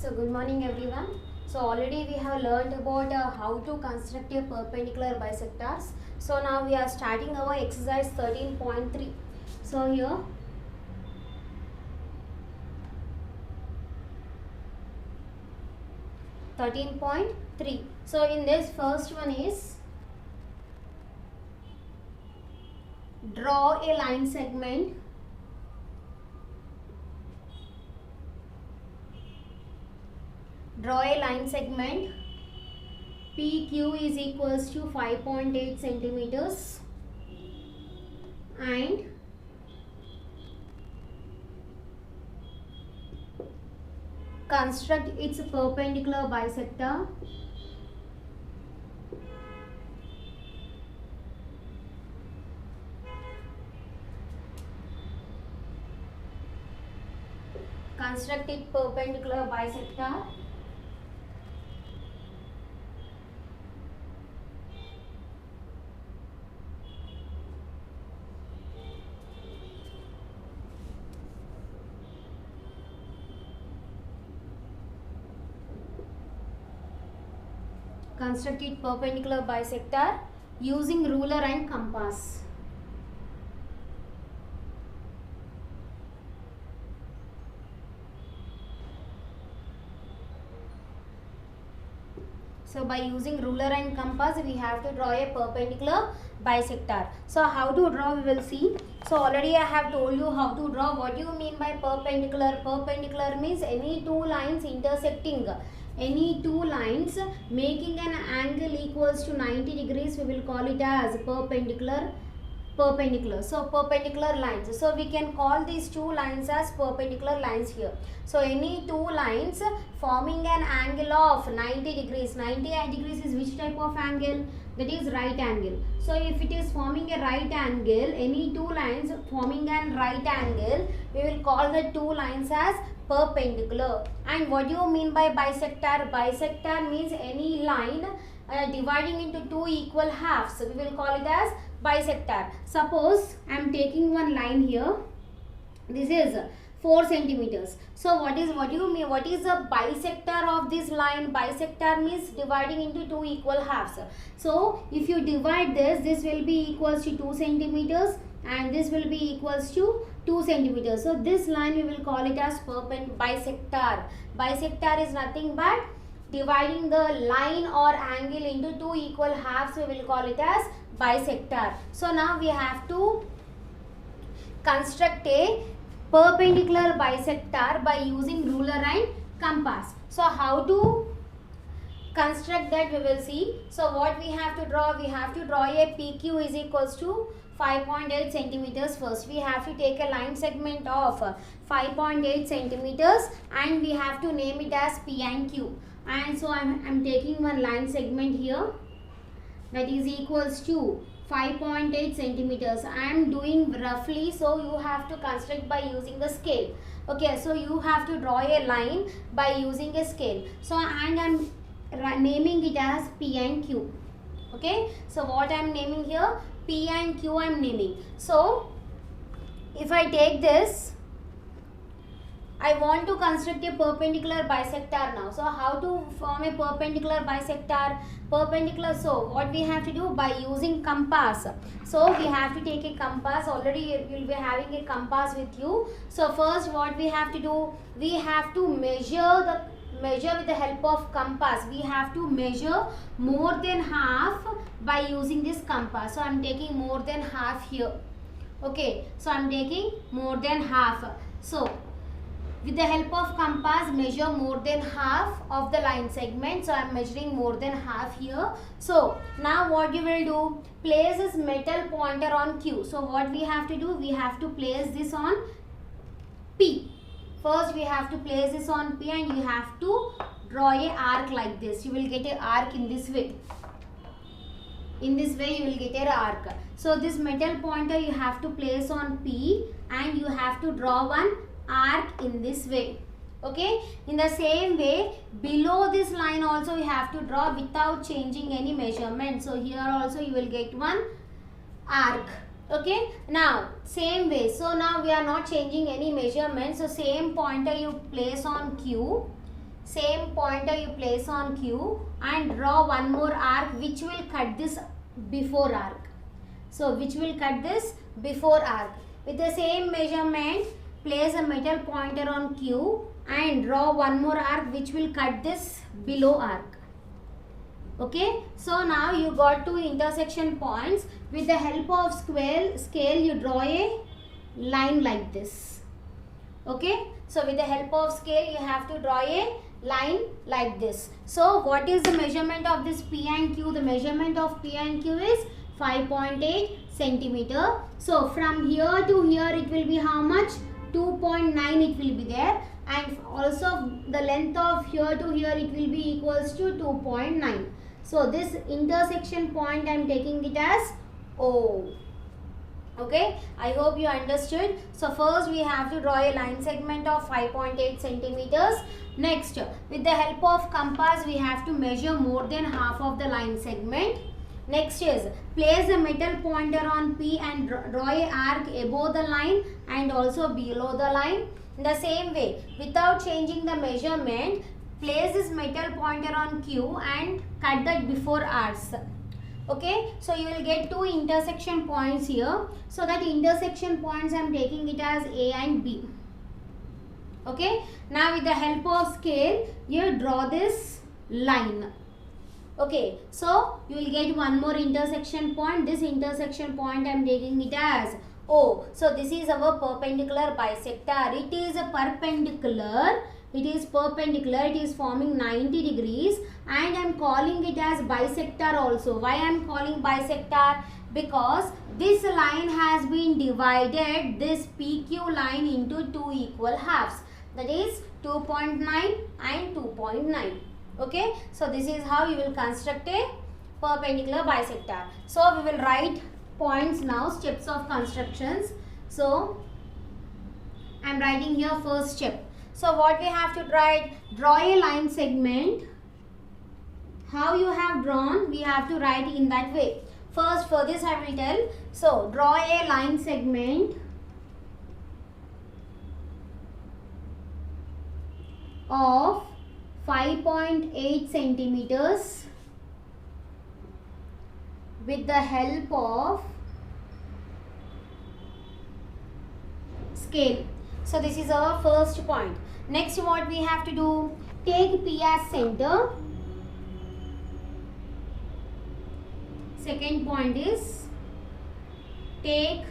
So good morning everyone. So already we have learned about how to construct a perpendicular bisectors. So now we are starting our exercise 13.3. So here 13.3. So in this first one is draw a line segment PQ is equals to 5.8 centimeters and construct its perpendicular bisector using ruler and compass. So by using ruler and compass we have to draw a perpendicular bisector. So how to draw we will see. So already I have told you how to draw. What do you mean by perpendicular? Perpendicular means any two lines intersecting. Any two lines making an angle equals to 90 degrees, we will call it as perpendicular. So perpendicular lines. So we can call these two lines as perpendicular lines here. So any two lines forming an angle of 90 degrees. 90 degrees is which type of angle? That is right angle. So if it is forming a right angle, any two lines forming an right angle, we will call the two lines as perpendicular. And what do you mean by bisector? Bisector means any line dividing into two equal halves. So we will call it as bisector. Suppose I am taking one line here. This is 4 centimeters. So what do you mean? What is the bisector of this line? Bisector means dividing into two equal halves. So if you divide this will be equals to 2 centimeters and this will be equals to 2 centimeters. So this line we will call it as bisector. Bisector is nothing but dividing the line or angle into two equal halves. We will call it as bisector. So now we have to construct a perpendicular bisector by using ruler and compass. So how to construct that we will see. So what we have to draw? We have to draw a PQ is equals to 5.8 centimeters. First we have to take a line segment of 5.8 centimeters and we have to name it as P and Q. And so I'm taking one line segment here that is equals to 5.8 centimeters. I am doing roughly, so you have to construct by using the scale. Okay, so you have to draw a line by using a scale. So and I'm naming it as P and Q. Okay, so what I am naming here, P and Q I am naming. So if I take this, I want to construct a perpendicular bisector now. So how to form a perpendicular bisector? Perpendicular, so what we have to do? By using compass. So we have to take a compass. Already you will be having a compass with you. So first what we have to do? We have to measure with the help of compass. We have to measure more than half by using this compass. So I am taking more than half here. Okay, so I am taking more than half. So with the help of compass, measure more than half of the line segment. So I am measuring more than half here. So now what you will do? Place this metal pointer on Q. So what we have to do? We have to place this on P. First we have to place this on P and you have to draw a arc like this. You will get an arc in this way. In this way you will get an arc. So this metal pointer you have to place on P and you have to draw one arc in this way. Okay, in the same way below this line also you have to draw without changing any measurement. So here also you will get one arc. Okay, now same way. So now we are not changing any measurement. So same pointer you place on Q same pointer you place on Q and draw one more arc which will cut this before arc. So which will cut this before arc. With the same measurement, place a metal pointer on Q and draw one more arc which will cut this below arc. Okay, so now you got two intersection points. With the help of scale you draw a line like this. Okay, so with the help of scale you have to draw a line like this. So what is the measurement of this P and Q? The measurement of P and Q is 5.8 centimeter. So from here to here it will be how much? 2.9 it will be there, and also the length of here to here it will be equals to 2.9. So this intersection point I am taking it as O. Okay, I hope you understood. So first we have to draw a line segment of 5.8 centimeters. Next, with the help of compass we have to measure more than half of the line segment. Next is place a metal pointer on P and draw a arc above the line and also below the line. In the same way, without changing the measurement, place this metal pointer on Q and cut that before arcs. Okay, so you will get two intersection points here. So that intersection points I am taking it as A and B. Okay, now with the help of scale, you draw this line. Okay, so you will get one more intersection point. This intersection point I am taking it as O. So this is our perpendicular bisector. It is a perpendicular. It is perpendicular. It is forming 90 degrees, and I am calling it as bisector also. Why I am calling bisector? Because this line has been divided, this PQ line, into two equal halves. That is 2.9 and 2.9. Okay, so this is how you will construct a perpendicular bisector. So we will write points now, steps of constructions. So I am writing here first step. So what we have to write? Draw a line segment. How you have drawn, we have to write in that way. First, for this I will tell. So draw a line segment of 5.8 centimeters with the help of scale. So this is our first point. Next, what we have to do? Take P as center. Second point is take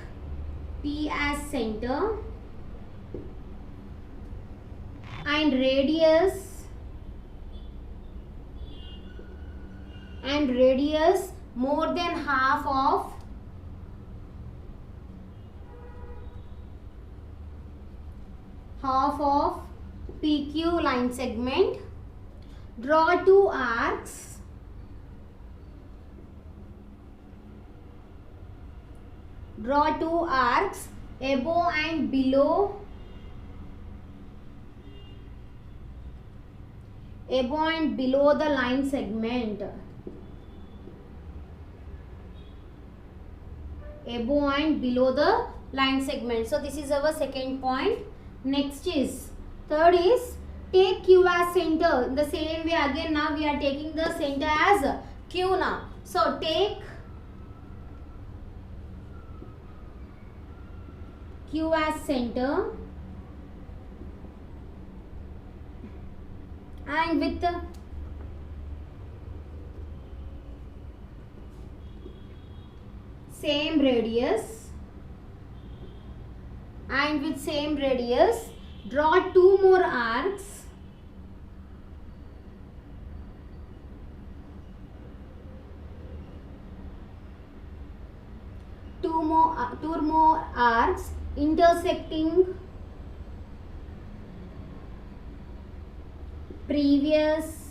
P as center and radius more than half of PQ line segment. Draw two arcs above and below the line segment. Above and below the line segment. So this is our second point. Next is, third is, take Q as center. In the same way again, now we are taking the center as Q now. So take Q as center and with the same radius, and with same radius draw two more arcs two more arcs intersecting previous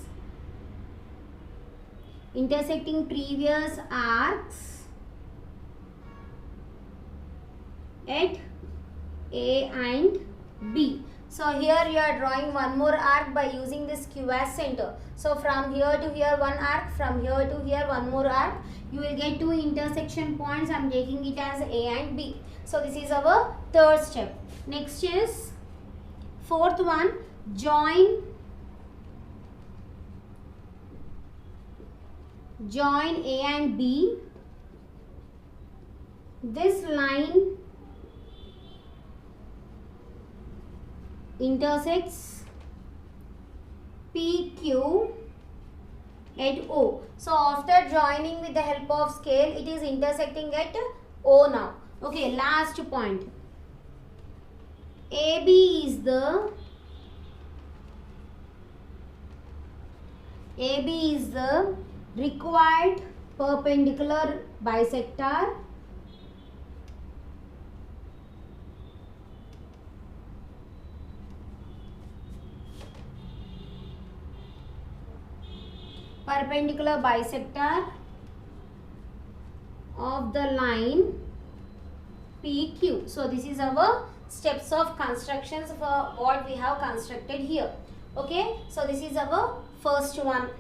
arcs at A and B. So here you are drawing one more arc by using this Q as center. So from here to here one arc, from here to here one more arc. You will get two intersection points. I am taking it as A and B. So this is our third step. Next is fourth one, join join A and B. This line intersects PQ at O. So after joining with the help of scale, it is intersecting at O now. Okay, last point. AB is the required perpendicular bisector of the line PQ. So this is our steps of constructions for what we have constructed here. Okay, so this is our first one.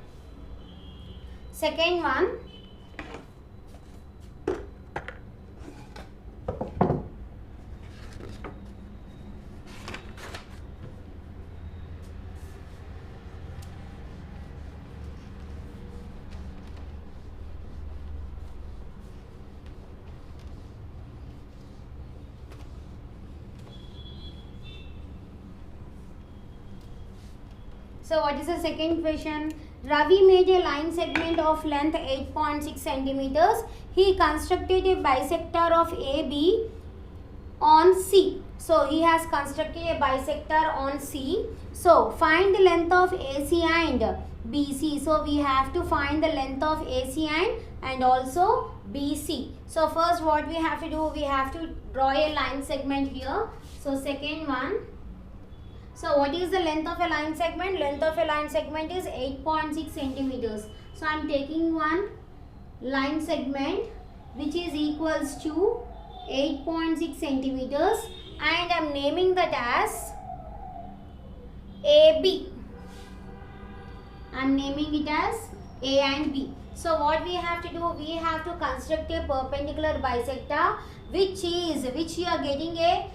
Second one, so what is the second question? Ravi made a line segment of length 8.6 centimeters. He constructed a bisector of AB on C. So he has constructed a bisector on C. So find the length of AC and BC. So we have to find the length of AC and also BC. So first what we have to do, we have to draw a line segment here. So second one. So what is the length of a line segment? Length of a line segment is 8.6 centimeters. So I am taking one line segment which is equals to 8.6 centimeters and I am naming that as AB. I am naming it as A and B. So what we have to do, we have to construct a perpendicular bisector which you are getting a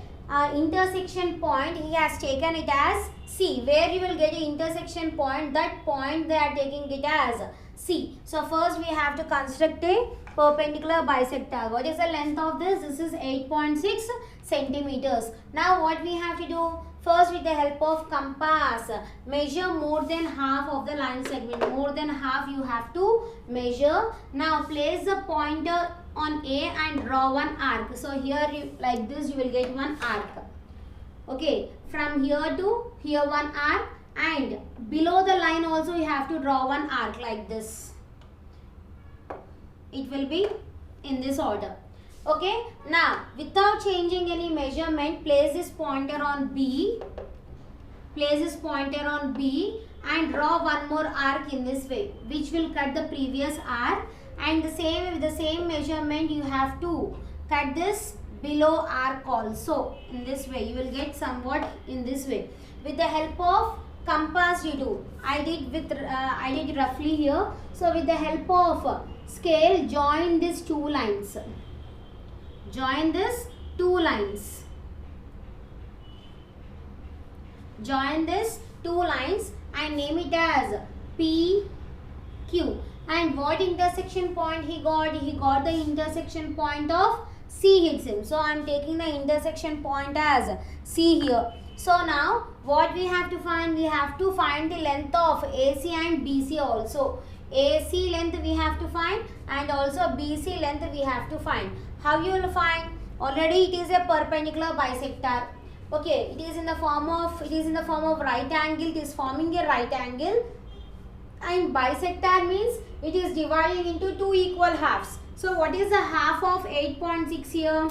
intersection point. He has taken it as C. Where you will get an intersection point, that point they are taking it as C. So first we have to construct a perpendicular bisector. What is the length of this? This is 8.6 centimeters. Now what we have to do? First with the help of compass, measure more than half of the line segment. More than half you have to measure. Now place the pointer on A and draw one arc. So here you, like this you will get one arc. Okay, from here to here one arc and below the line also you have to draw one arc like this. It will be in this order. Okay, now without changing any measurement, place this pointer on B. Place this pointer on B and draw one more arc in this way, which will cut the previous arc. And the same with the same measurement you have to cut this below arc also. In this way you will get somewhat in this way. With the help of compass you do. I did roughly here. So with the help of scale, join these two lines. Join this two lines. Join this two lines and name it as PQ. And what intersection point he got? He got the intersection point of C hits him. So I am taking the intersection point as C here. So now what we have to find? We have to find the length of AC and BC also. AC length we have to find and also BC length we have to find. How you will find? Already it is a perpendicular bisector. Okay, it is in the form of right angle. It is forming a right angle. And bisector means it is divided into two equal halves. So what is the half of 8.6 here?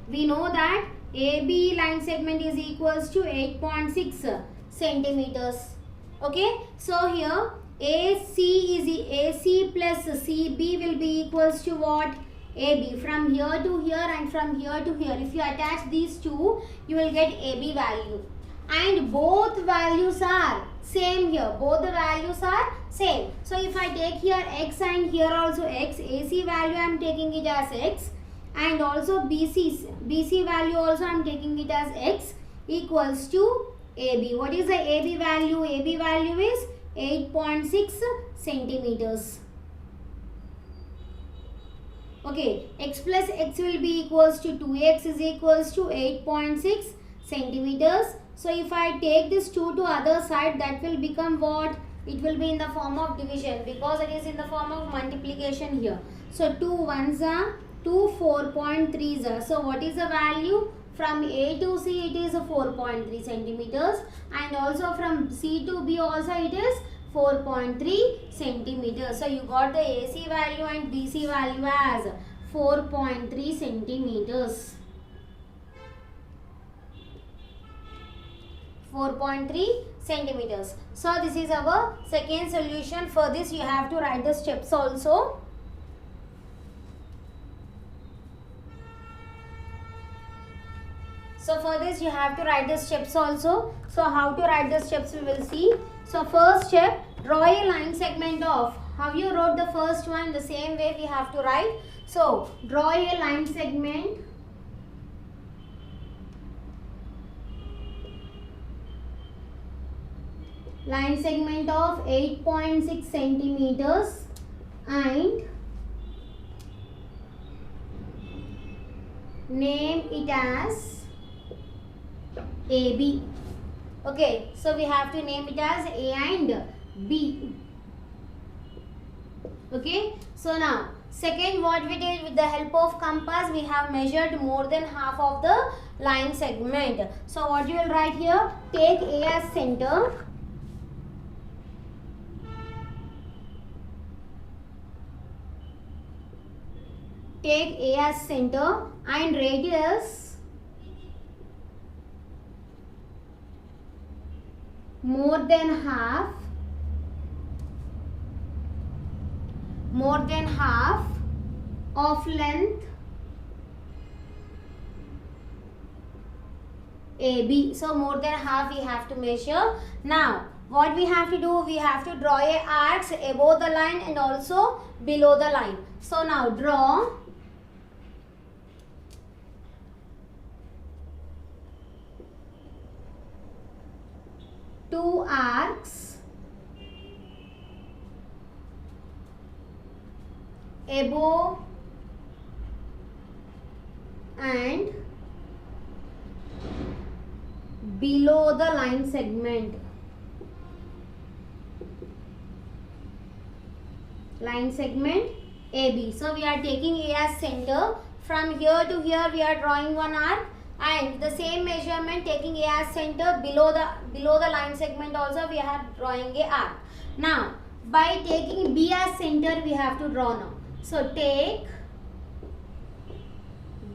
We know that AB line segment is equals to 8.6 centimeters. Okay, so here AC plus CB will be equals to what? AB. From here to here and from here to here. If you attach these two, you will get AB value. And both values are same here. Both the values are same. So if I take here X and here also X, AC value I am taking it as X. And also BC value also I am taking it as X equals to AB. What is the AB value? AB value is 8.6 centimeters. Okay, x plus x will be equals to 2x is equals to 8.6 centimeters. So if I take this 2 to other side, that will become what? It will be in the form of division because it is in the form of multiplication here. So 2 ones are 2, 4.3s are. So what is the value? From A to C it is 4.3 centimeters, and also from C to B also it is 4.3 centimeters. So you got the AC value and BC value as 4.3 centimeters. 4.3 centimeters. So this is our second solution. For this you have to write the steps also. So for this you have to write the steps also. So how to write the steps we will see. So first step, draw a line segment of, how you wrote the first one, the same way we have to write. So draw a line segment of 8.6 centimeters and name it as AB. Okay, so we have to name it as A and B. Okay, so now second, what we did with the help of compass, we have measured more than half of the line segment. So what you will write here, take A as center, take A as center and radius more than half of length AB. So more than half we have to measure. Now what we have to do, we have to draw a arcs above the line and also below the line. So now draw two arcs above and below the line segment. Line segment AB. So we are taking A as center. From here to here we are drawing one arc, and the same measurement taking A as center, below the line segment also we are drawing a arc. Now by taking B as center we have to draw now. So take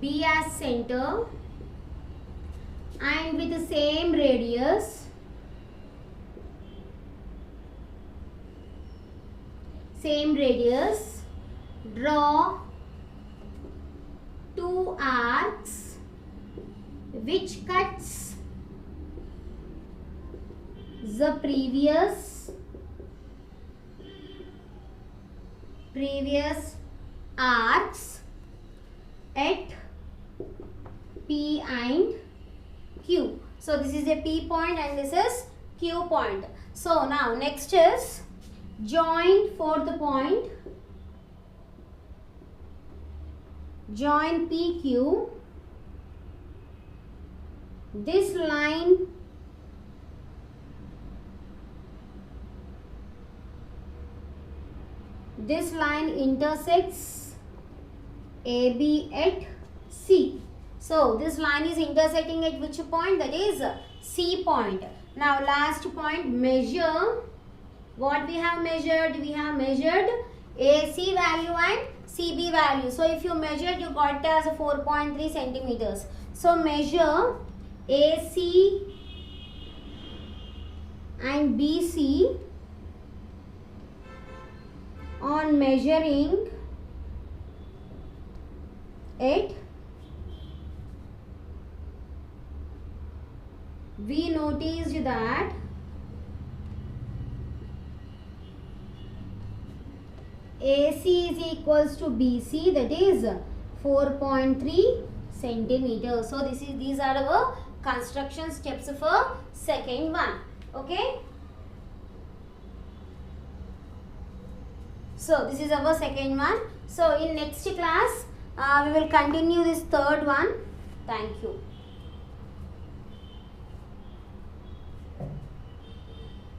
B as center and with the same radius draw two arcs which cuts the previous arcs at P and Q. So this is a P point and this is Q point. So now next is join fourth point. Join PQ. This line intersects AB at C. So this line is intersecting at which point? That is C point. Now last point, measure. What we have measured? We have measured AC value and CB value. So if you measured, you got it as 4.3 centimeters. So measure AC and BC on measuring it. We noticed that AC is equals to BC, that is 4.3 centimeters. So these are our construction steps for second one. Okay. So this is our second one. So in next class We will continue this third one. Thank you.